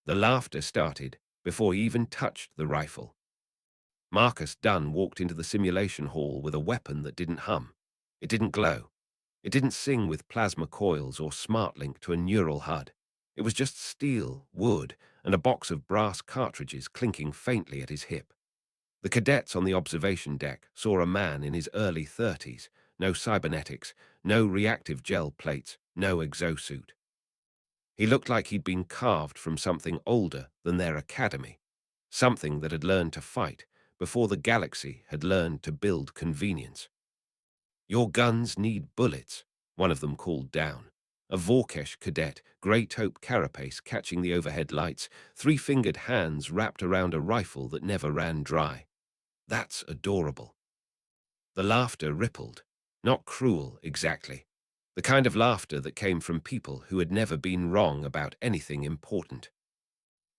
The laughter started before he even touched the rifle. Marcus Dunn walked into the simulation hall with a weapon that didn't hum. It didn't glow. It didn't sing with plasma coils or smart link to a neural HUD. It was just steel, wood, and a box of brass cartridges clinking faintly at his hip. The cadets on the observation deck saw a man in his early 30s, no cybernetics, no reactive gel plates, no exosuit. He looked like he'd been carved from something older than their academy, something that had learned to fight before the galaxy had learned to build convenience. "Your guns need bullets," one of them called down. A Vorkesh cadet, grey taupe carapace catching the overhead lights, three-fingered hands wrapped around a rifle that never ran dry. "That's adorable." The laughter rippled. Not cruel, exactly. The kind of laughter that came from people who had never been wrong about anything important.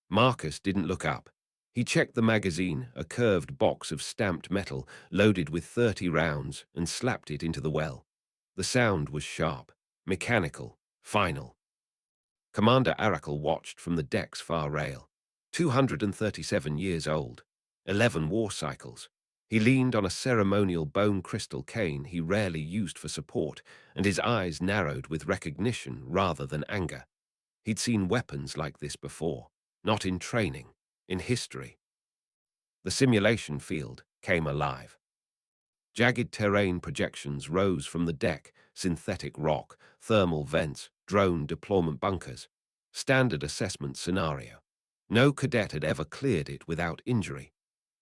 Marcus didn't look up. He checked the magazine, a curved box of stamped metal loaded with 30 rounds, and slapped it into the well. The sound was sharp, mechanical, final. Commander Arakel watched from the deck's far rail. 237 years old, 11 war cycles. He leaned on a ceremonial bone crystal cane he rarely used for support, and his eyes narrowed with recognition rather than anger. He'd seen weapons like this before, not in training, in history. The simulation field came alive. Jagged terrain projections rose from the deck, synthetic rock, thermal vents, drone deployment bunkers. Standard assessment scenario. No cadet had ever cleared it without injury.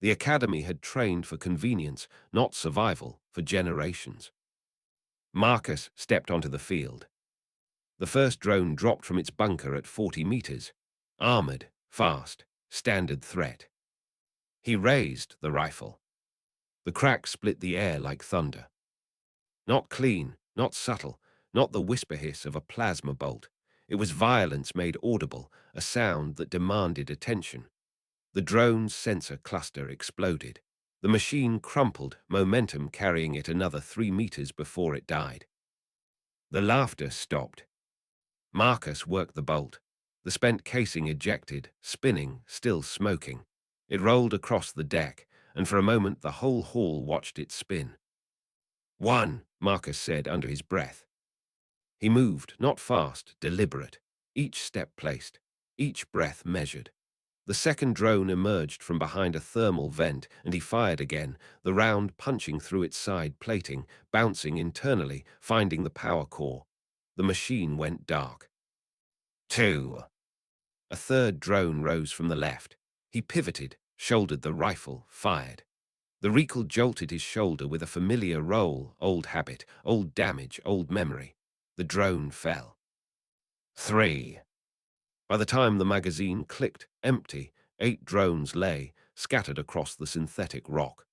The academy had trained for convenience, not survival, for generations. Marcus stepped onto the field. The first drone dropped from its bunker at 40 meters. Armored, fast, standard threat. He raised the rifle. The crack split the air like thunder. Not clean, not subtle, not the whisper hiss of a plasma bolt. It was violence made audible, a sound that demanded attention. The drone's sensor cluster exploded. The machine crumpled, momentum carrying it another 3 meters before it died. The laughter stopped. Marcus worked the bolt. The spent casing ejected, spinning, still smoking. It rolled across the deck, and for a moment the whole hall watched it spin. "One," Marcus said under his breath. He moved, not fast, deliberate, each step placed, each breath measured. The second drone emerged from behind a thermal vent, and he fired again, the round punching through its side plating, bouncing internally, finding the power core. The machine went dark. Two. A third drone rose from the left. He pivoted, shouldered the rifle, fired. The recoil jolted his shoulder with a familiar roll, old habit, old damage, old memory. The drone fell. Three. By the time the magazine clicked, empty, 8 drones lay, scattered across the synthetic rock.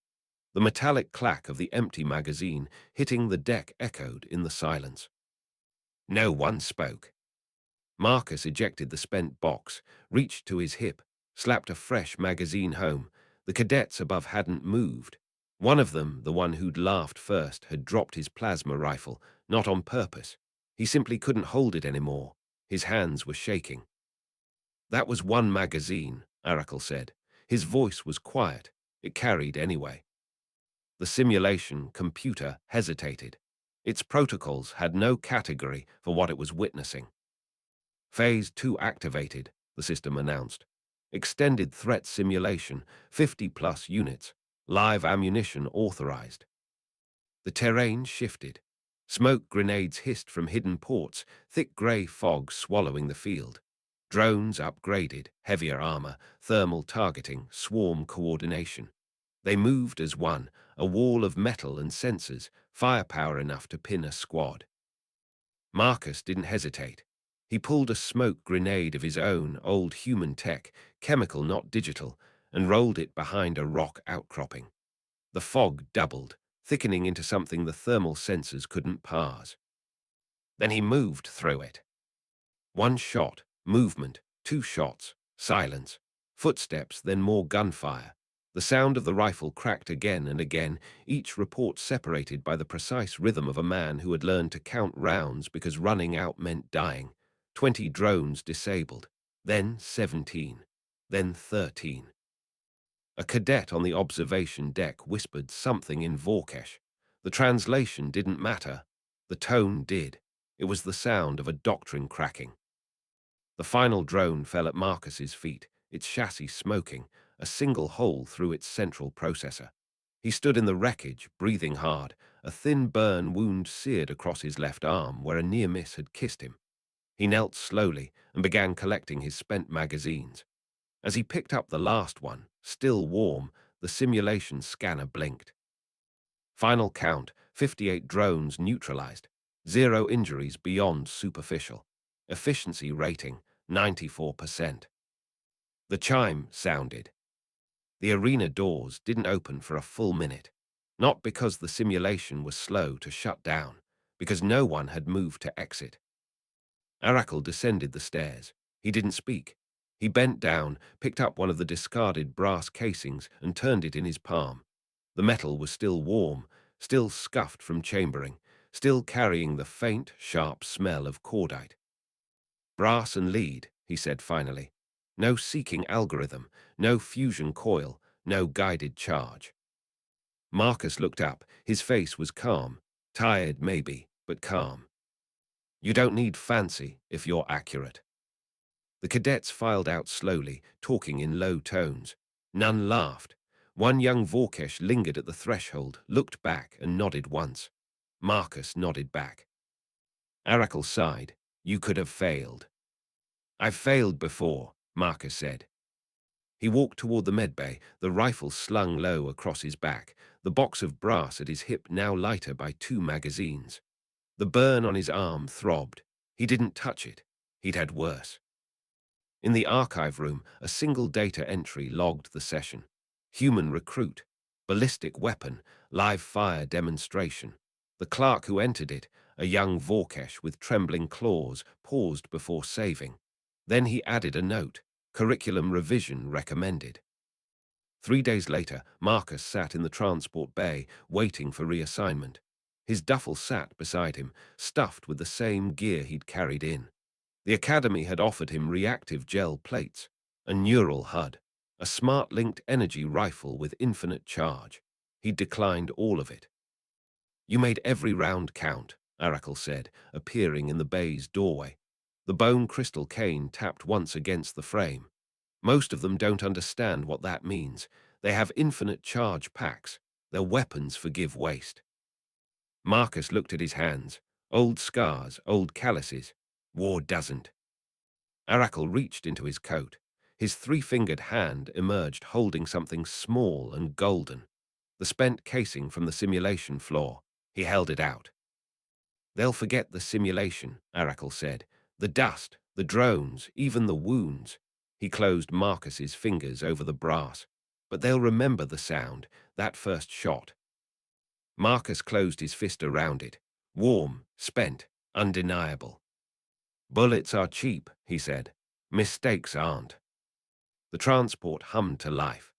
The metallic clack of the empty magazine hitting the deck echoed in the silence. No one spoke. Marcus ejected the spent box, reached to his hip, slapped a fresh magazine home. The cadets above hadn't moved. One of them, the one who'd laughed first, had dropped his plasma rifle, not on purpose. He simply couldn't hold it anymore. His hands were shaking. "That was one magazine," Arakel said. His voice was quiet. It carried anyway. The simulation computer hesitated. Its protocols had no category for what it was witnessing. "Phase 2 activated," the system announced. "Extended threat simulation, 50-plus units. Live ammunition authorized." The terrain shifted. Smoke grenades hissed from hidden ports, thick grey fog swallowing the field. Drones upgraded, heavier armor, thermal targeting, swarm coordination. They moved as one, a wall of metal and sensors, firepower enough to pin a squad. Marcus didn't hesitate. He pulled a smoke grenade of his own, old human tech, chemical not digital, and rolled it behind a rock outcropping. The fog doubled, thickening into something the thermal sensors couldn't parse. Then he moved through it. One shot, movement, 2 shots, silence, footsteps, then more gunfire. The sound of the rifle cracked again and again, each report separated by the precise rhythm of a man who had learned to count rounds because running out meant dying. 20 drones disabled. then 17, then 13. A cadet on the observation deck whispered something in Vorkesh. The translation didn't matter. The tone did. It was the sound of a doctrine cracking. The final drone fell at Marcus's feet, its chassis smoking, a single hole through its central processor. He stood in the wreckage, breathing hard, a thin burn wound seared across his left arm where a near miss had kissed him. He knelt slowly and began collecting his spent magazines. As he picked up the last one, still warm, the simulation scanner blinked. Final count, 58 drones neutralized, 0 injuries beyond superficial. Efficiency rating, 94%. The chime sounded. The arena doors didn't open for a full minute. Not because the simulation was slow to shut down, because no one had moved to exit. Arakel descended the stairs. He didn't speak. He bent down, picked up one of the discarded brass casings and turned it in his palm. The metal was still warm, still scuffed from chambering, still carrying the faint, sharp smell of cordite. Brass and lead, he said finally. No seeking algorithm, no fusion coil, no guided charge. Marcus looked up. His face was calm. Tired, maybe, but calm. You don't need fancy if you're accurate. The cadets filed out slowly, talking in low tones. None laughed. One young Vorkesh lingered at the threshold, looked back and nodded once. Marcus nodded back. Arakel sighed. You could have failed. I've failed before, Marcus said. He walked toward the medbay, the rifle slung low across his back, the box of brass at his hip now lighter by 2 magazines. The burn on his arm throbbed. He didn't touch it. He'd had worse. In the archive room, a single data entry logged the session. Human recruit, ballistic weapon, live fire demonstration. The clerk who entered it, a young Vorkesh with trembling claws, paused before saving. Then he added a note, curriculum revision recommended. 3 days later, Marcus sat in the transport bay, waiting for reassignment. His duffel sat beside him, stuffed with the same gear he'd carried in. The Academy had offered him reactive gel plates, a neural HUD, a smart-linked energy rifle with infinite charge. He'd declined all of it. You made every round count, Arakel said, appearing in the bay's doorway. The bone crystal cane tapped once against the frame. Most of them don't understand what that means. They have infinite charge packs. Their weapons forgive waste. Marcus looked at his hands. Old scars, old calluses. War doesn't. Arakel reached into his coat. His 3-fingered hand emerged holding something small and golden. The spent casing from the simulation floor. He held it out. They'll forget the simulation, Arakel said. The dust, the drones, even the wounds. He closed Marcus's fingers over the brass. But they'll remember the sound, that first shot. Marcus closed his fist around it. Warm, spent, undeniable. Bullets are cheap, he said. Mistakes aren't. The transport hummed to life.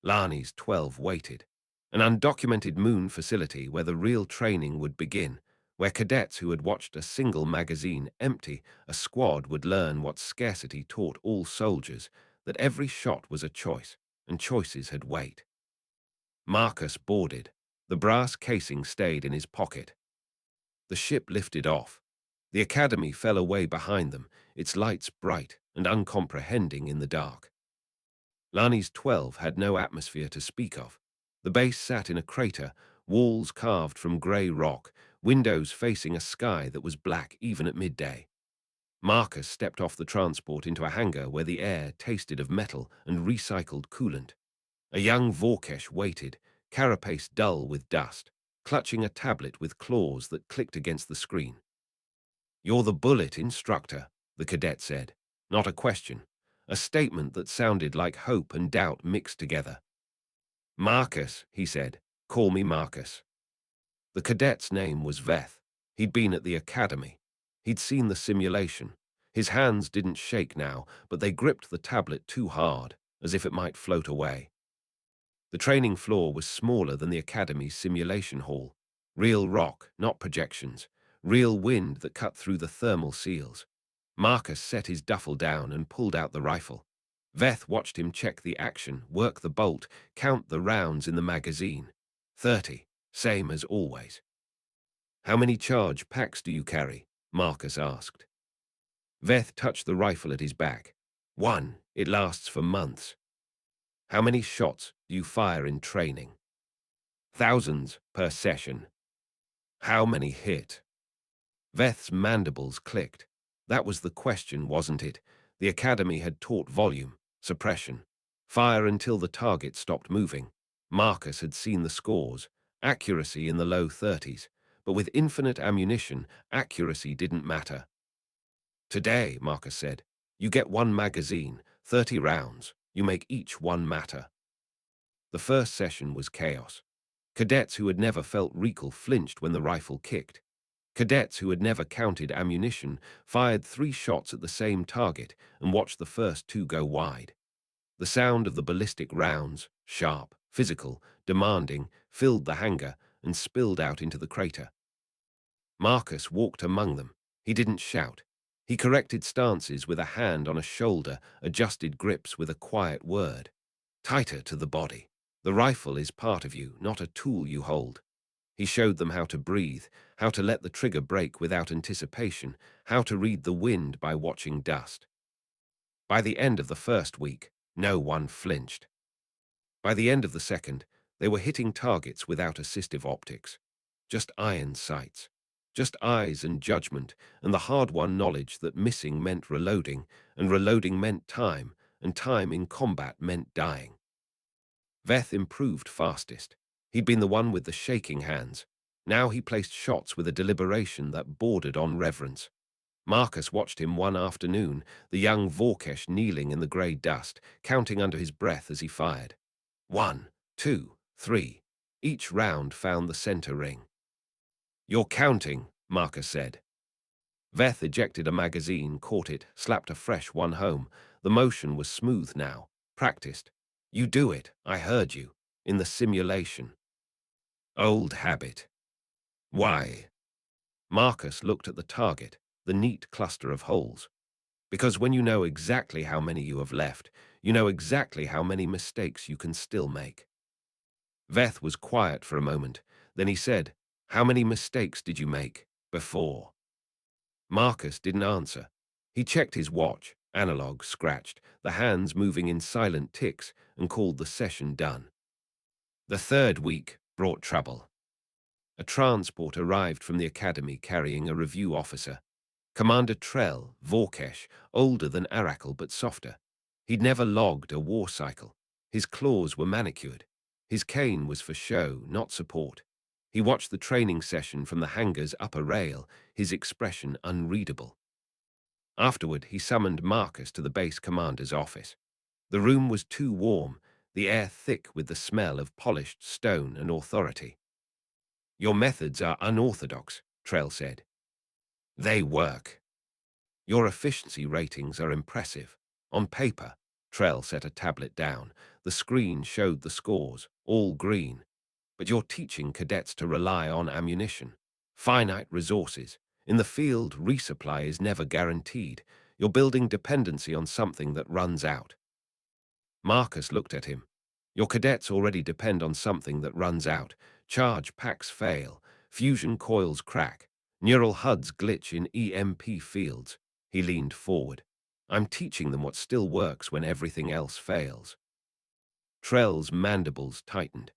Lani's 12 waited. An undocumented moon facility where the real training would begin, where cadets who had watched a single magazine empty a squad would learn what scarcity taught all soldiers, that every shot was a choice, and choices had weight. Marcus boarded. The brass casing stayed in his pocket. The ship lifted off. The Academy fell away behind them, its lights bright and uncomprehending in the dark. Lani's 12 had no atmosphere to speak of. The base sat in a crater, walls carved from grey rock, windows facing a sky that was black even at midday. Marcus stepped off the transport into a hangar where the air tasted of metal and recycled coolant. A young Vorkesh waited, carapace dull with dust, clutching a tablet with claws that clicked against the screen. You're the bullet instructor, the cadet said. Not a question. A statement that sounded like hope and doubt mixed together. Marcus, he said. Call me Marcus. The cadet's name was Veth. He'd been at the Academy. He'd seen the simulation. His hands didn't shake now, but they gripped the tablet too hard, as if it might float away. The training floor was smaller than the Academy's simulation hall. Real rock, not projections. Real wind that cut through the thermal seals. Marcus set his duffel down and pulled out the rifle. Veth watched him check the action, work the bolt, count the rounds in the magazine. 30, same as always. How many charge packs do you carry? Marcus asked. Veth touched the rifle at his back. 1, it lasts for months. How many shots do you fire in training? Thousands per session. How many hit? Veth's mandibles clicked. That was the question, wasn't it? The academy had taught volume, suppression, fire until the target stopped moving. Marcus had seen the scores, accuracy in the low 30s, but with infinite ammunition, accuracy didn't matter. Today, Marcus said, you get 1 magazine, 30 rounds. You make each one matter. The first session was chaos. Cadets who had never felt recoil flinched when the rifle kicked. Cadets who had never counted ammunition fired 3 shots at the same target and watched the first 2 go wide. The sound of the ballistic rounds, sharp, physical, demanding, filled the hangar and spilled out into the crater. Marcus walked among them. He didn't shout. He corrected stances with a hand on a shoulder, adjusted grips with a quiet word. Tighter to the body. The rifle is part of you, not a tool you hold. He showed them how to breathe, how to let the trigger break without anticipation, how to read the wind by watching dust. By the end of the first week, no one flinched. By the end of the second, they were hitting targets without assistive optics. Just iron sights. Just eyes and judgment, and the hard-won knowledge that missing meant reloading, and reloading meant time, and time in combat meant dying. Veth improved fastest. He'd been the one with the shaking hands. Now he placed shots with a deliberation that bordered on reverence. Marcus watched him one afternoon, the young Vorkesh kneeling in the grey dust, counting under his breath as he fired. 1, 2, 3. Each round found the center ring. You're counting, Marcus said. Veth ejected a magazine, caught it, slapped a fresh one home. The motion was smooth now, practiced. You do it, I heard you, in the simulation. Old habit. Why? Marcus looked at the target, the neat cluster of holes. Because when you know exactly how many you have left, you know exactly how many mistakes you can still make. Veth was quiet for a moment. Then he said, how many mistakes did you make before? Marcus didn't answer. He checked his watch, analog scratched, the hands moving in silent ticks, and called the session done. The third week brought trouble. A transport arrived from the academy carrying a review officer. Commander Trell, Vorkesh, older than Arakle but softer. He'd never logged a war cycle. His claws were manicured. His cane was for show, not support. He watched the training session from the hangar's upper rail, his expression unreadable. Afterward, he summoned Marcus to the base commander's office. The room was too warm, the air thick with the smell of polished stone and authority. Your methods are unorthodox, Trell said. They work. Your efficiency ratings are impressive. On paper, Trell set a tablet down. The screen showed the scores, all green. But you're teaching cadets to rely on ammunition. Finite resources. In the field, resupply is never guaranteed. You're building dependency on something that runs out. Marcus looked at him. Your cadets already depend on something that runs out. Charge packs fail. Fusion coils crack. Neural HUDs glitch in EMP fields. He leaned forward. I'm teaching them what still works when everything else fails. Trell's mandibles tightened.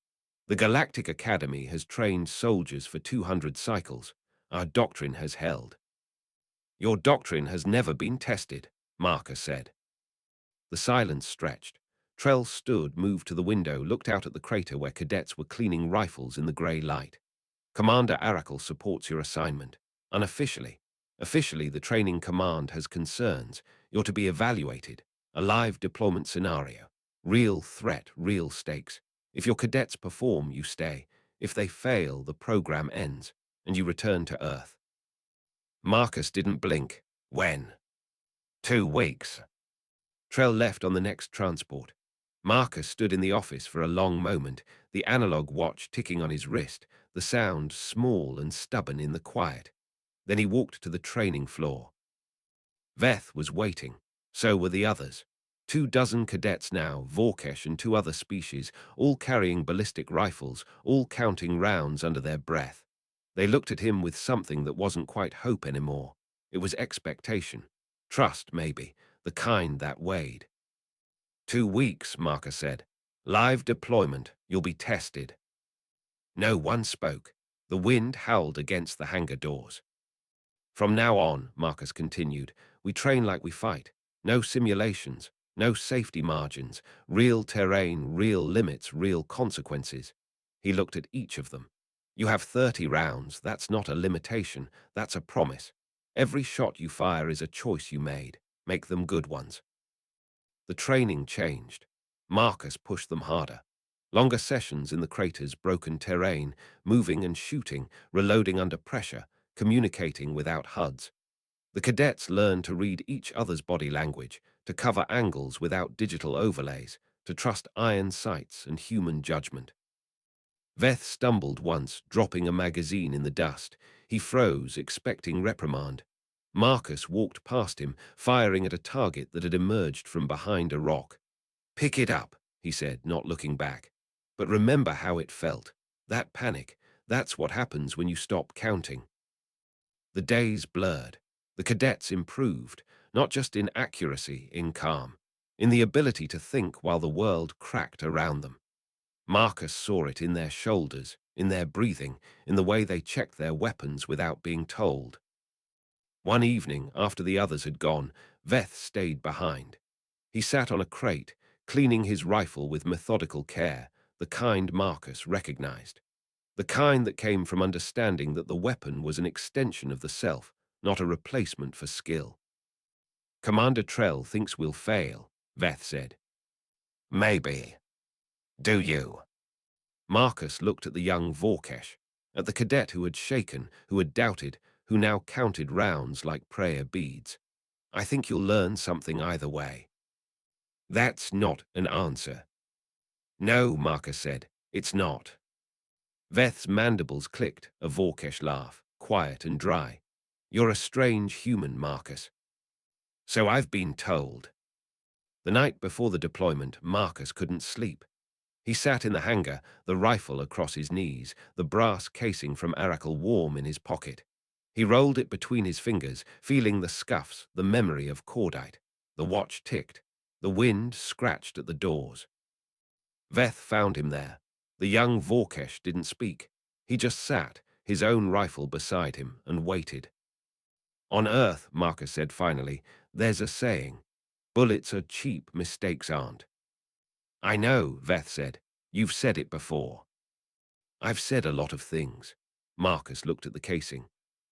The Galactic Academy has trained soldiers for 200 cycles. Our doctrine has held. Your doctrine has never been tested, Marcus said. The silence stretched. Trell stood, moved to the window, looked out at the crater where cadets were cleaning rifles in the grey light. Commander Arakle supports your assignment. Unofficially. Officially, the training command has concerns. You're to be evaluated. A live deployment scenario. Real threat, real stakes. If your cadets perform, you stay. If they fail, the program ends, and you return to Earth. Marcus didn't blink. When? 2 weeks. Trell left on the next transport. Marcus stood in the office for a long moment, the analog watch ticking on his wrist, the sound small and stubborn in the quiet. Then he walked to the training floor. Veth was waiting. So were the others. 2 dozen cadets now, Vorkesh and 2 other species, all carrying ballistic rifles, all counting rounds under their breath. They looked at him with something that wasn't quite hope anymore. It was expectation. Trust, maybe, the kind that weighed. 2 weeks, Marcus said. Live deployment. You'll be tested. No one spoke. The wind howled against the hangar doors. From now on, Marcus continued, we train like we fight. No simulations, no safety margins, real terrain, real limits, real consequences. He looked at each of them. You have 30 rounds. That's not a limitation. That's a promise. Every shot you fire is a choice you made. Make them good ones. The training changed. Marcus pushed them harder. Longer sessions in the crater's broken terrain, moving and shooting, reloading under pressure, communicating without HUDs. The cadets learned to read each other's body language, to cover angles without digital overlays, to trust iron sights and human judgment. Veth stumbled once, dropping a magazine in the dust. He froze, expecting reprimand. Marcus walked past him, firing at a target that had emerged from behind a rock. Pick it up, he said, not looking back. But remember how it felt. That panic, that's what happens when you stop counting. The days blurred. The cadets improved, not just in accuracy, in calm, in the ability to think while the world cracked around them. Marcus saw it in their shoulders, in their breathing, in the way they checked their weapons without being told. One evening, after the others had gone, Veth stayed behind. He sat on a crate, cleaning his rifle with methodical care, the kind Marcus recognized. The kind that came from understanding that the weapon was an extension of the self, not a replacement for skill. Commander Trell thinks we'll fail, Veth said. Maybe. Do you? Marcus looked at the young Vorkesh, at the cadet who had shaken, who had doubted, who now counted rounds like prayer beads. I think you'll learn something either way. That's not an answer. No, Marcus said, it's not. Veth's mandibles clicked, a Vorkesh laugh, quiet and dry. You're a strange human, Marcus. So I've been told. The night before the deployment, Marcus couldn't sleep. He sat in the hangar, the rifle across his knees, the brass casing from Arakel warm in his pocket. He rolled it between his fingers, feeling the scuffs, the memory of cordite. The watch ticked. The wind scratched at the doors. Veth found him there. The young Vorkesh didn't speak. He just sat, his own rifle beside him, and waited. On Earth, Marcus said finally, there's a saying. Bullets are cheap, mistakes aren't. I know, Veth said. You've said it before. I've said a lot of things. Marcus looked at the casing.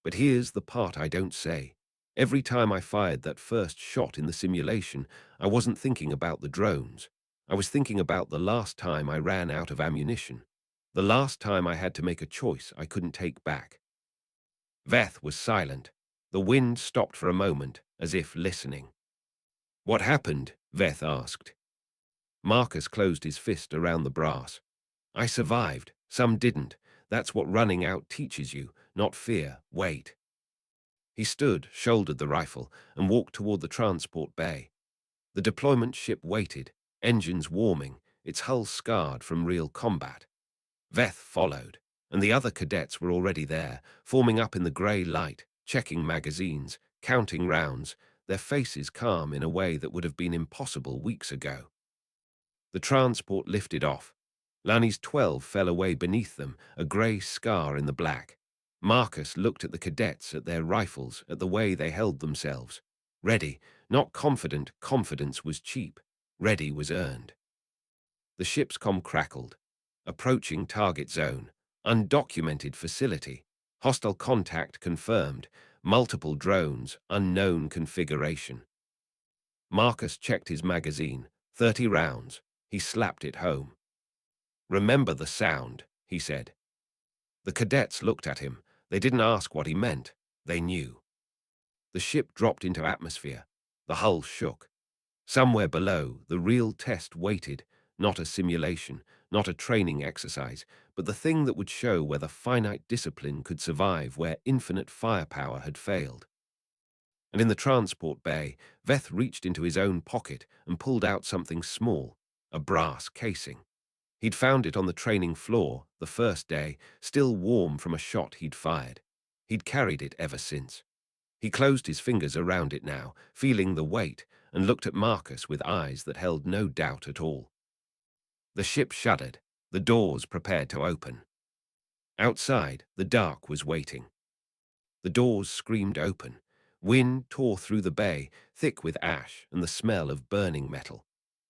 But here's the part I don't say. Every time I fired that first shot in the simulation, I wasn't thinking about the drones. I was thinking about the last time I ran out of ammunition. The last time I had to make a choice I couldn't take back. Veth was silent. The wind stopped for a moment, as if listening. What happened? Veth asked. Marcus closed his fist around the brass. I survived. Some didn't. That's what running out teaches you, not fear. Wait. He stood, shouldered the rifle, and walked toward the transport bay. The deployment ship waited, engines warming, its hull scarred from real combat. Veth followed, and the other cadets were already there, forming up in the grey light, checking magazines, counting rounds, their faces calm in a way that would have been impossible weeks ago. The transport lifted off. Lani's 12 fell away beneath them, a grey scar in the black. Marcus looked at the cadets, at their rifles, at the way they held themselves. Ready, not confident. Confidence was cheap. Ready was earned. The ship's comm crackled. Approaching target zone. Undocumented facility. Hostile contact confirmed. Multiple drones. Unknown configuration. Marcus checked his magazine. 30 rounds. He slapped it home. Remember the sound, he said. The cadets looked at him. They didn't ask what he meant. They knew. The ship dropped into atmosphere. The hull shook. Somewhere below, the real test waited, not a simulation, not a training exercise, but the thing that would show whether finite discipline could survive where infinite firepower had failed. And in the transport bay, Veth reached into his own pocket and pulled out something small, a brass casing. He'd found it on the training floor the first day, still warm from a shot he'd fired. He'd carried it ever since. He closed his fingers around it now, feeling the weight, and looked at Marcus with eyes that held no doubt at all. The ship shuddered, the doors prepared to open. Outside, the dark was waiting. The doors screamed open. Wind tore through the bay, thick with ash and the smell of burning metal.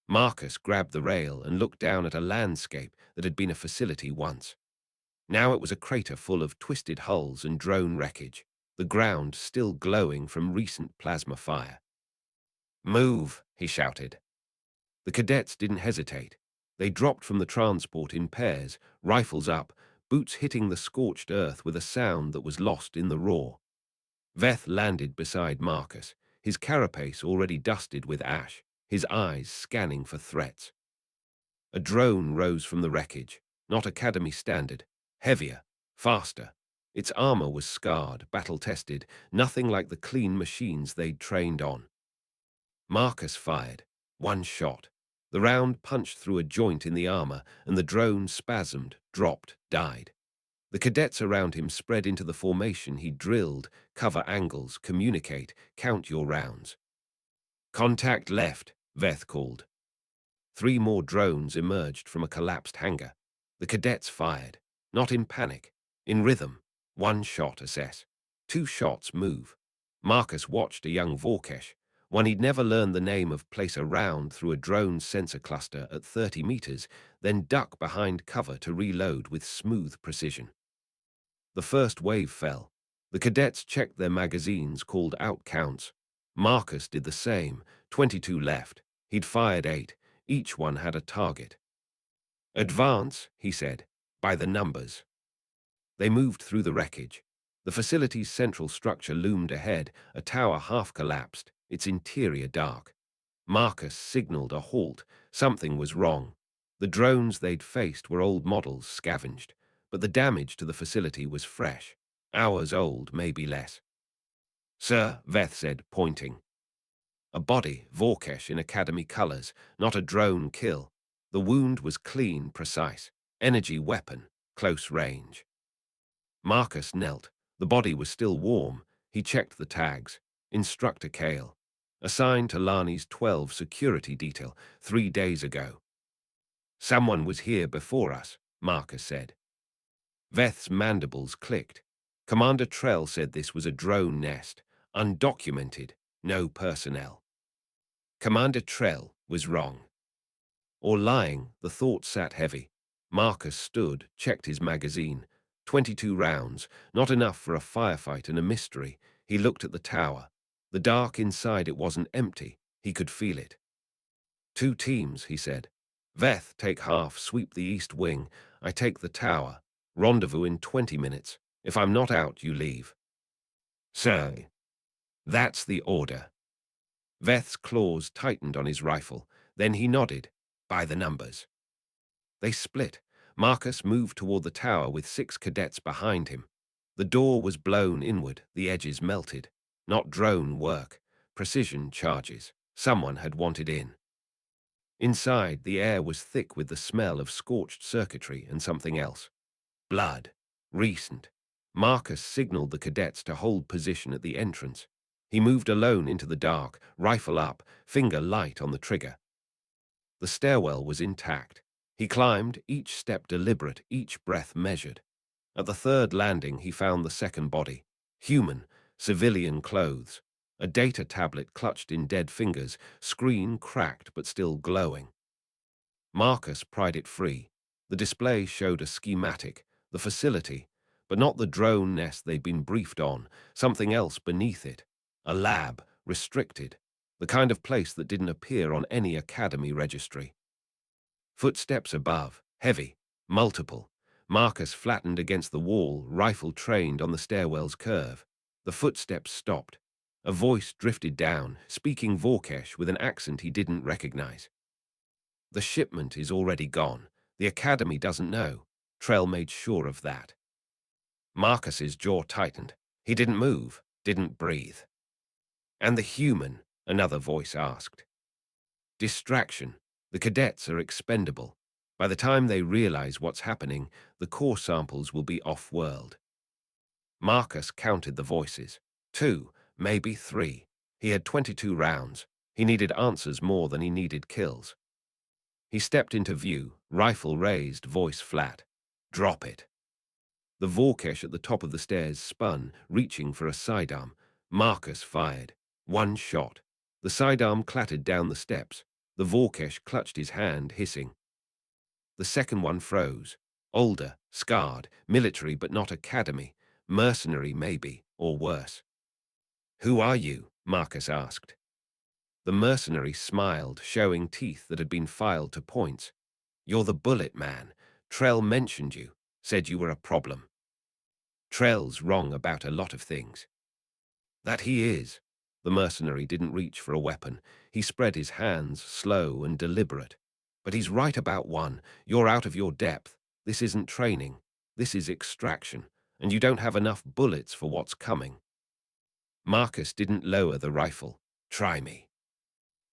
Marcus grabbed the rail and looked down at a landscape that had been a facility once. Now it was a crater full of twisted hulls and drone wreckage, the ground still glowing from recent plasma fire. "Move," he shouted. The cadets didn't hesitate. They dropped from the transport in pairs, rifles up, boots hitting the scorched earth with a sound that was lost in the roar. Veth landed beside Marcus, his carapace already dusted with ash, his eyes scanning for threats. A drone rose from the wreckage, not Academy standard, heavier, faster. Its armor was scarred, battle-tested, nothing like the clean machines they'd trained on. Marcus fired. One shot. The round punched through a joint in the armor, and the drone spasmed, dropped, died. The cadets around him spread into the formation he drilled, cover angles, communicate, count your rounds. "Contact left," Veth called. 3 more drones emerged from a collapsed hangar. The cadets fired, not in panic, in rhythm. 1 shot assess, 2 shots move. Marcus watched a young Vorkesh, one he'd never learned the name of, place a round through a drone sensor cluster at 30 meters, then duck behind cover to reload with smooth precision. The first wave fell. The cadets checked their magazines, called out counts. Marcus did the same, 22 left. He'd fired 8. Each one had a target. "Advance," he said, "by the numbers." They moved through the wreckage. The facility's central structure loomed ahead, a tower half collapsed, its interior dark. Marcus signaled a halt. Something was wrong. The drones they'd faced were old models, scavenged, but the damage to the facility was fresh. Hours old, maybe less. "Sir," Veth said, pointing. A body, Vorkesh in Academy colors, not a drone kill. The wound was clean, precise. Energy weapon, close range. Marcus knelt. The body was still warm. He checked the tags. Instructor Kale. Assigned to Lani's 12 security detail 3 days ago. "Someone was here before us," Marcus said. Veth's mandibles clicked. Commander Trell said this was a drone nest, undocumented, no personnel. Commander Trell was wrong. Or lying, the thought sat heavy. Marcus stood, checked his magazine. 22 rounds, not enough for a firefight and a mystery. He looked at the tower. The dark inside it wasn't empty. He could feel it. 2 teams, he said. Veth, take half, sweep the east wing. I take the tower. Rendezvous in 20 minutes. If I'm not out, you leave. "Sir." "That's the order." Veth's claws tightened on his rifle. Then he nodded. "By the numbers." They split. Marcus moved toward the tower with 6 cadets behind him. The door was blown inward, the edges melted. Not drone work. Precision charges. Someone had wanted in. Inside, the air was thick with the smell of scorched circuitry and something else. Blood. Recent. Marcus signaled the cadets to hold position at the entrance. He moved alone into the dark, rifle up, finger light on the trigger. The stairwell was intact. He climbed, each step deliberate, each breath measured. At the 3rd landing, he found the second body. Human, civilian clothes. A data tablet clutched in dead fingers, screen cracked but still glowing. Marcus pried it free. The display showed a schematic, the facility, but not the drone nest they'd been briefed on, something else beneath it. A lab, restricted, the kind of place that didn't appear on any Academy registry. Footsteps above, heavy, multiple. Marcus flattened against the wall, rifle trained on the stairwell's curve. The footsteps stopped. A voice drifted down, speaking Vorkesh with an accent he didn't recognize. "The shipment is already gone. The Academy doesn't know." Trell made sure of that. Marcus's jaw tightened. He didn't move, didn't breathe. And the human, another voice asked. Distraction. The cadets are expendable. By the time they realize what's happening, the core samples will be off-world. Marcus counted the voices. 2, maybe 3. He had 22 rounds. He needed answers more than he needed kills. He stepped into view, rifle raised, voice flat. Drop it. The Vorkesh at the top of the stairs spun, reaching for a sidearm. Marcus fired. One shot. The sidearm clattered down the steps. The Vorkesh clutched his hand, hissing. The second one froze. Older, scarred, military but not academy. Mercenary maybe, or worse. Who are you? Marcus asked. The mercenary smiled, showing teeth that had been filed to points. You're the bullet man. Trell mentioned you, said you were a problem. Trell's wrong about a lot of things. That he is. The mercenary didn't reach for a weapon. He spread his hands, slow and deliberate. But he's right about one. You're out of your depth. This isn't training. This is extraction. And you don't have enough bullets for what's coming. Marcus didn't lower the rifle. Try me.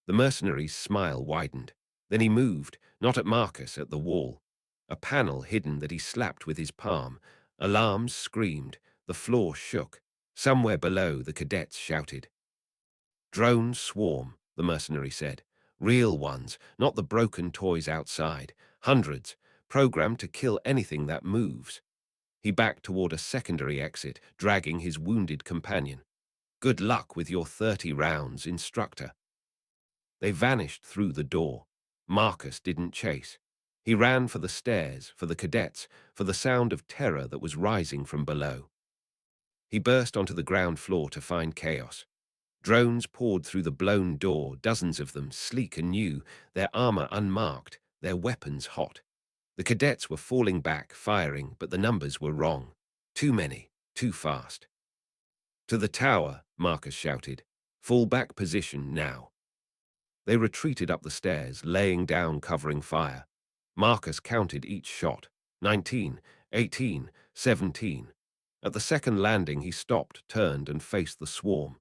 The mercenary's smile widened. Then he moved, not at Marcus, at the wall. A panel hidden that he slapped with his palm. Alarms screamed. The floor shook. Somewhere below, the cadets shouted. Drones swarm, the mercenary said. Real ones, not the broken toys outside. Hundreds, programmed to kill anything that moves. He backed toward a secondary exit, dragging his wounded companion. Good luck with your 30 rounds, instructor. They vanished through the door. Marcus didn't chase. He ran for the stairs, for the cadets, for the sound of terror that was rising from below. He burst onto the ground floor to find chaos. Drones poured through the blown door, dozens of them, sleek and new, their armor unmarked, their weapons hot. The cadets were falling back, firing, but the numbers were wrong. Too many, too fast. To the tower, Marcus shouted. Fall back position now. They retreated up the stairs, laying down covering fire. Marcus counted each shot. 19, 18, 17. At the second landing, he stopped, turned, and faced the swarm.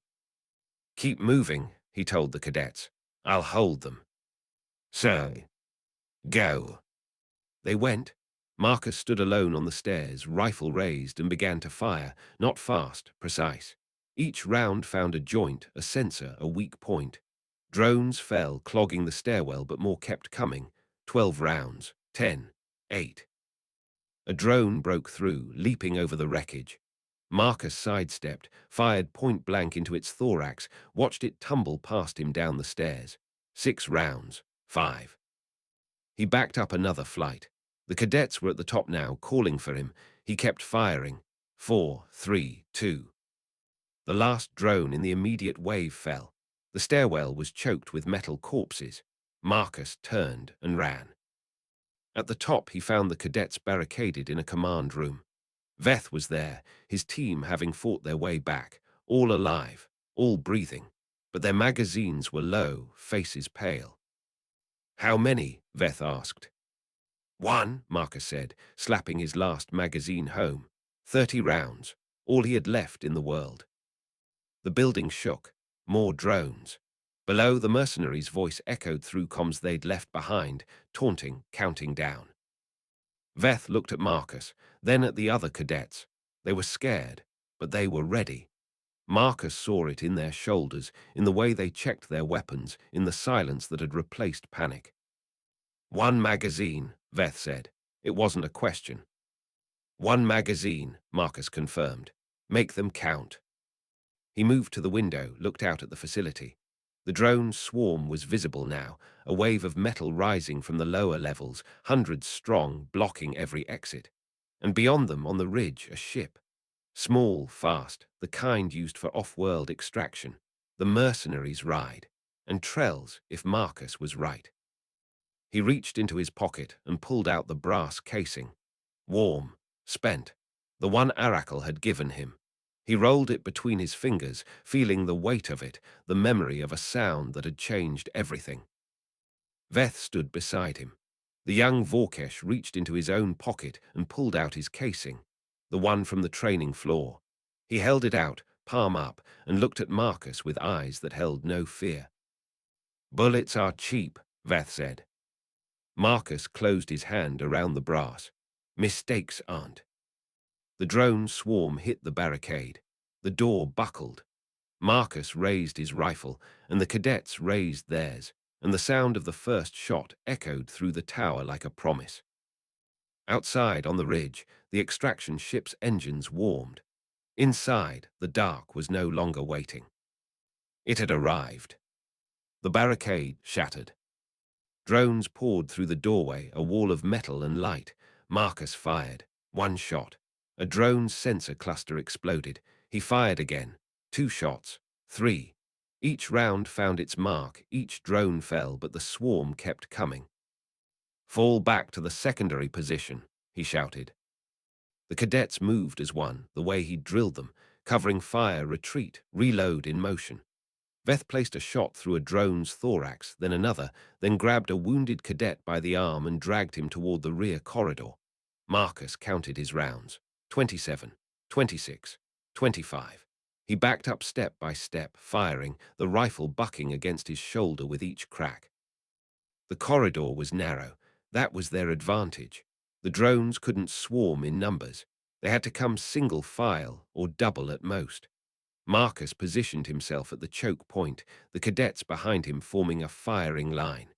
Keep moving, he told the cadets. I'll hold them. So, go. They went. Marcus stood alone on the stairs, rifle raised, and began to fire, not fast, precise. Each round found a joint, a sensor, a weak point. Drones fell, clogging the stairwell, but more kept coming. 12 rounds, 10, 8. A drone broke through, leaping over the wreckage. Marcus sidestepped, fired point-blank into its thorax, watched it tumble past him down the stairs. 6 rounds, 5. He backed up another flight. The cadets were at the top now, calling for him. He kept firing. 4, 3, 2. The last drone in the immediate wave fell. The stairwell was choked with metal corpses. Marcus turned and ran. At the top, he found the cadets barricaded in a command room. Veth was there, his team having fought their way back, all alive, all breathing. But their magazines were low, faces pale. How many? Veth asked. 1, Marcus said, slapping his last magazine home. 30 rounds, all he had left in the world. The building shook. More drones. Below, the mercenary's voice echoed through comms they'd left behind, taunting, counting down. Veth looked at Marcus, then at the other cadets. They were scared, but they were ready. Marcus saw it in their shoulders, in the way they checked their weapons, in the silence that had replaced panic. 1 magazine, Veth said. It wasn't a question. 1 magazine, Marcus confirmed. Make them count. He moved to the window, looked out at the facility. The drone swarm was visible now, a wave of metal rising from the lower levels, hundreds strong, blocking every exit. And beyond them, on the ridge, a ship. Small, fast, the kind used for off-world extraction. The mercenaries' ride. And Trell's, if Marcus was right. He reached into his pocket and pulled out the brass casing. Warm, spent. The one Arakel had given him. He rolled it between his fingers, feeling the weight of it, the memory of a sound that had changed everything. Veth stood beside him. The young Vorkesh reached into his own pocket and pulled out his casing, the one from the training floor. He held it out, palm up, and looked at Marcus with eyes that held no fear. "Bullets are cheap," Veth said. Marcus closed his hand around the brass. "Mistakes aren't." The drone swarm hit the barricade. The door buckled. Marcus raised his rifle, and the cadets raised theirs, and the sound of the first shot echoed through the tower like a promise. Outside on the ridge, the extraction ship's engines warmed. Inside, the dark was no longer waiting. It had arrived. The barricade shattered. Drones poured through the doorway, a wall of metal and light. Marcus fired. One shot. A drone's sensor cluster exploded. He fired again. 2 shots. 3. Each round found its mark. Each drone fell, but the swarm kept coming. "Fall back to the secondary position," he shouted. The cadets moved as one, the way he drilled them, covering fire, retreat, reload in motion. Veth placed a shot through a drone's thorax, then another, then grabbed a wounded cadet by the arm and dragged him toward the rear corridor. Marcus counted his rounds. 27, 26, 25. He backed up step by step, firing, the rifle bucking against his shoulder with each crack. The corridor was narrow. That was their advantage. The drones couldn't swarm in numbers. They had to come single file or double at most. Marcus positioned himself at the choke point, the cadets behind him forming a firing line.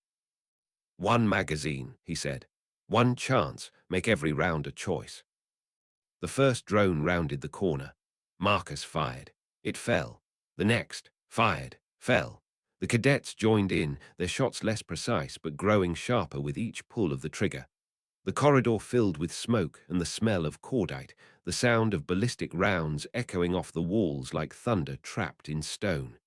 "One magazine," he said. "One chance, make every round a choice." The first drone rounded the corner. Marcus fired. It fell. The next, fired, fell. The cadets joined in, their shots less precise but growing sharper with each pull of the trigger. The corridor filled with smoke and the smell of cordite, the sound of ballistic rounds echoing off the walls like thunder trapped in stone.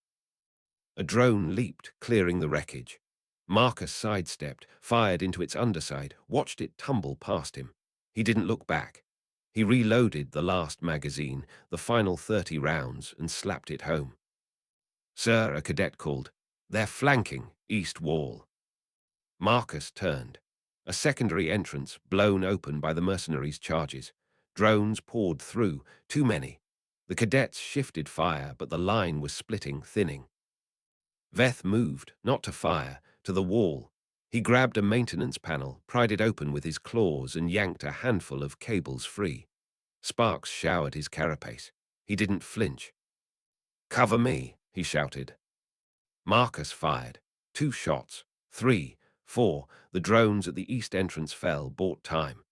A drone leaped, clearing the wreckage. Marcus sidestepped, fired into its underside, watched it tumble past him. He didn't look back. He reloaded the last magazine, the final 30 rounds, and slapped it home. "Sir," a cadet called. "They're flanking, east wall." Marcus turned. A secondary entrance blown open by the mercenaries' charges. Drones poured through, too many. The cadets shifted fire, but the line was splitting, thinning. Veth moved, not to fire, to the wall. He grabbed a maintenance panel, pried it open with his claws, and yanked a handful of cables free. Sparks showered his carapace. He didn't flinch. "Cover me," he shouted. Marcus fired. 2 shots. 3, 4. The drones at the east entrance fell, bought time.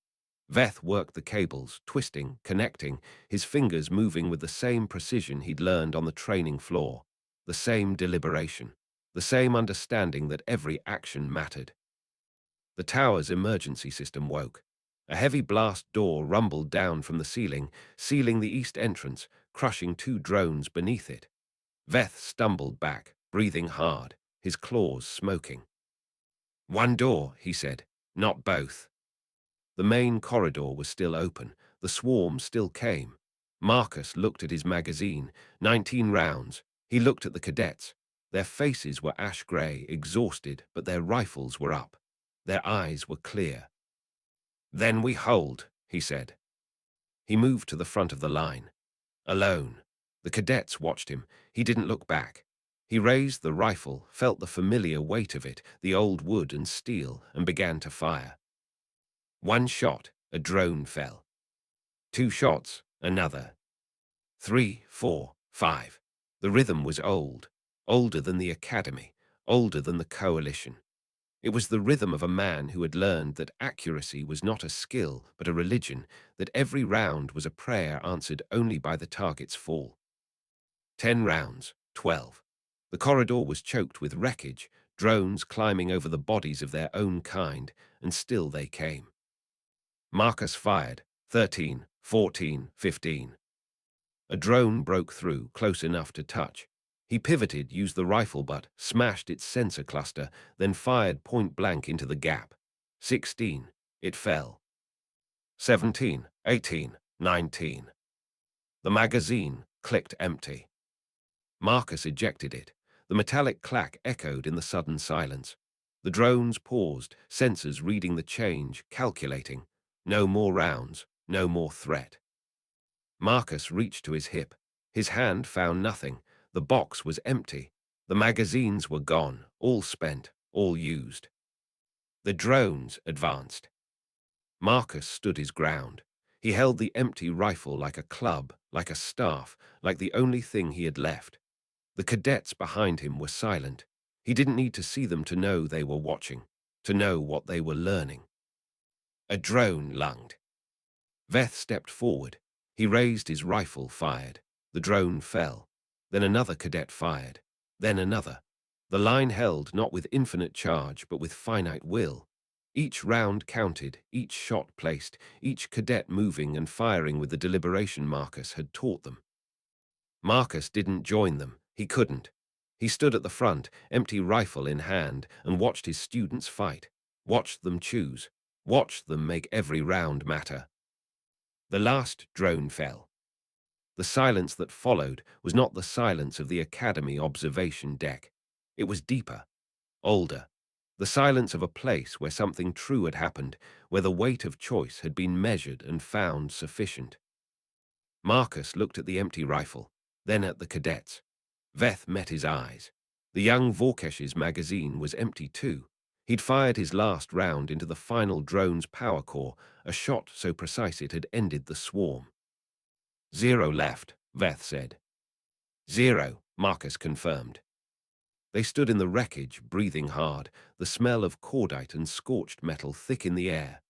Veth worked the cables, twisting, connecting, his fingers moving with the same precision he'd learned on the training floor, the same deliberation, the same understanding that every action mattered. The tower's emergency system woke. A heavy blast door rumbled down from the ceiling, sealing the east entrance, crushing 2 drones beneath it. Veth stumbled back, breathing hard, his claws smoking. "One door," he said, "not both." The main corridor was still open. The swarm still came. Marcus looked at his magazine. 19 rounds. He looked at the cadets. Their faces were ash-gray, exhausted, but their rifles were up. Their eyes were clear. "Then we hold," he said. He moved to the front of the line. Alone. The cadets watched him. He didn't look back. He raised the rifle, felt the familiar weight of it, the old wood and steel, and began to fire. 1 shot, a drone fell. 2 shots, another. 3, 4, 5. The rhythm was old, older than the Academy, older than the Coalition. It was the rhythm of a man who had learned that accuracy was not a skill but a religion, that every round was a prayer answered only by the target's fall. 10 rounds, 12. The corridor was choked with wreckage, drones climbing over the bodies of their own kind, and still they came. Marcus fired. 13, 14, 15. A drone broke through, close enough to touch. He pivoted, used the rifle butt, smashed its sensor cluster, then fired point blank into the gap. 16. It fell. 17, 18, 19. The magazine clicked empty. Marcus ejected it. The metallic clack echoed in the sudden silence. The drones paused, sensors reading the change, calculating. No more rounds, no more threat. Marcus reached to his hip. His hand found nothing. The box was empty. The magazines were gone, all spent, all used. The drones advanced. Marcus stood his ground. He held the empty rifle like a club, like a staff, like the only thing he had left. The cadets behind him were silent. He didn't need to see them to know they were watching, to know what they were learning. A drone lunged. Veth stepped forward. He raised his rifle, fired. The drone fell. Then another cadet fired. Then another. The line held not with infinite charge, but with finite will. Each round counted, each shot placed, each cadet moving and firing with the deliberation Marcus had taught them. Marcus didn't join them. He couldn't. He stood at the front, empty rifle in hand, and watched his students fight. Watched them choose. Watched them make every round matter. The last drone fell. The silence that followed was not the silence of the Academy observation deck. It was deeper, older. The silence of a place where something true had happened, where the weight of choice had been measured and found sufficient. Marcus looked at the empty rifle, then at the cadets. Veth met his eyes. The young Vorkesh's magazine was empty too. He'd fired his last round into the final drone's power core, a shot so precise it had ended the swarm. 0 left, Veth said. 0, Marcus confirmed. They stood in the wreckage, breathing hard, the smell of cordite and scorched metal thick in the air.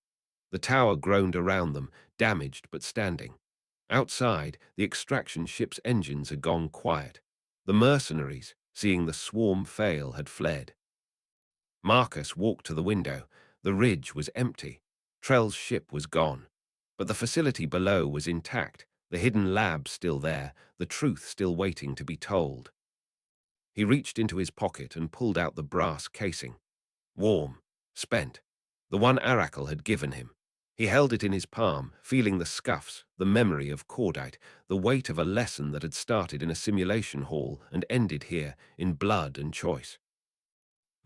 The tower groaned around them, damaged but standing. Outside, the extraction ship's engines had gone quiet. The mercenaries, seeing the swarm fail, had fled. Marcus walked to the window. The ridge was empty. Trell's ship was gone. But the facility below was intact, the hidden lab still there, the truth still waiting to be told. He reached into his pocket and pulled out the brass casing. Warm, spent, the one Arakel had given him. He held it in his palm, feeling the scuffs, the memory of cordite, the weight of a lesson that had started in a simulation hall and ended here, in blood and choice.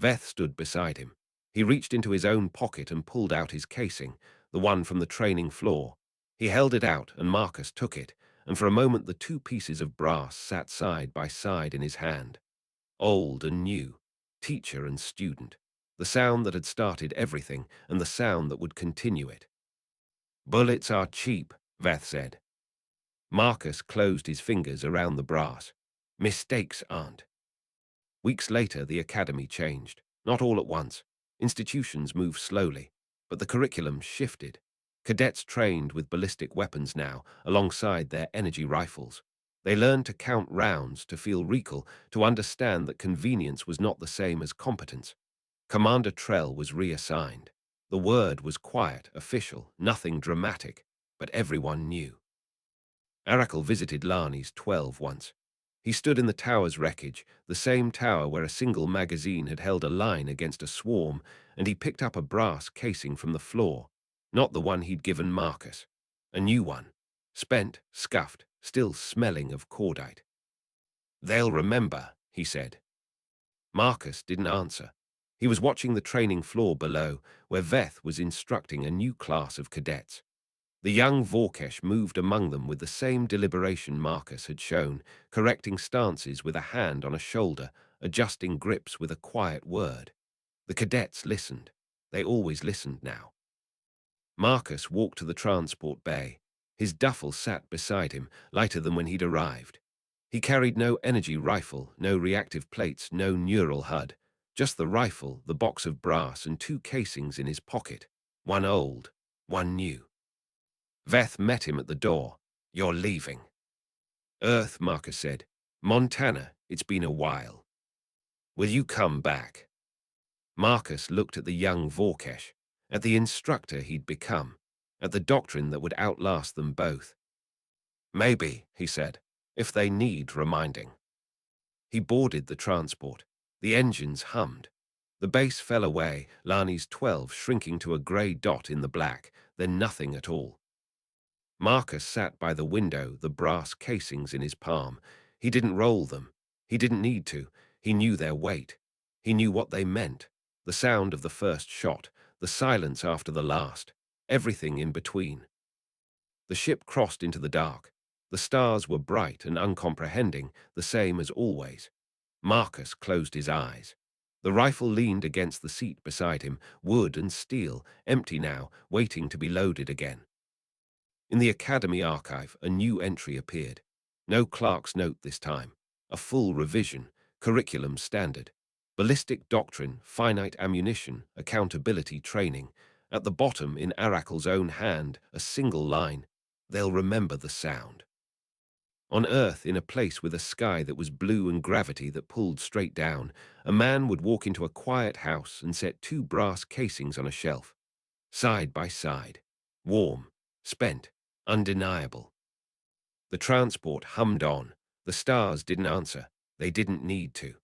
Veth stood beside him. He reached into his own pocket and pulled out his casing, the one from the training floor. He held it out, and Marcus took it, and for a moment the two pieces of brass sat side by side in his hand. Old and new, teacher and student, the sound that had started everything, and the sound that would continue it. Bullets are cheap, Veth said. Marcus closed his fingers around the brass. Mistakes aren't. Weeks later, the academy changed. Not all at once. Institutions moved slowly, but the curriculum shifted. Cadets trained with ballistic weapons now, alongside their energy rifles. They learned to count rounds, to feel recall, to understand that convenience was not the same as competence. Commander Trell was reassigned. The word was quiet, official, nothing dramatic, but everyone knew. Arakel visited Lani's 12 once. He stood in the tower's wreckage, the same tower where a single magazine had held a line against a swarm, and he picked up a brass casing from the floor, not the one he'd given Marcus. A new one, spent, scuffed, still smelling of cordite. They'll remember, he said. Marcus didn't answer. He was watching the training floor below, where Veth was instructing a new class of cadets. The young Vorkesh moved among them with the same deliberation Marcus had shown, correcting stances with a hand on a shoulder, adjusting grips with a quiet word. The cadets listened. They always listened now. Marcus walked to the transport bay. His duffel sat beside him, lighter than when he'd arrived. He carried no energy rifle, no reactive plates, no neural HUD. Just the rifle, the box of brass, and two casings in his pocket. One old, one new. Veth met him at the door. You're leaving. Earth, Marcus said. Montana, it's been a while. Will you come back? Marcus looked at the young Vorkesh, at the instructor he'd become, at the doctrine that would outlast them both. Maybe, he said, if they need reminding. He boarded the transport. The engines hummed. The base fell away, Lani's 12 shrinking to a grey dot in the black, then nothing at all. Marcus sat by the window, the brass casings in his palm. He didn't roll them. He didn't need to. He knew their weight. He knew what they meant. The sound of the first shot, the silence after the last, everything in between. The ship crossed into the dark. The stars were bright and uncomprehending, the same as always. Marcus closed his eyes. The rifle leaned against the seat beside him, wood and steel, empty now, waiting to be loaded again. In the Academy archive, a new entry appeared. No clerk's note this time. A full revision, curriculum standard. Ballistic doctrine, finite ammunition, accountability training. At the bottom, in Aracle's own hand, a single line. They'll remember the sound. On Earth, in a place with a sky that was blue and gravity that pulled straight down, a man would walk into a quiet house and set two brass casings on a shelf. Side by side. Warm, spent, undeniable. The transport hummed on. The stars didn't answer. They didn't need to.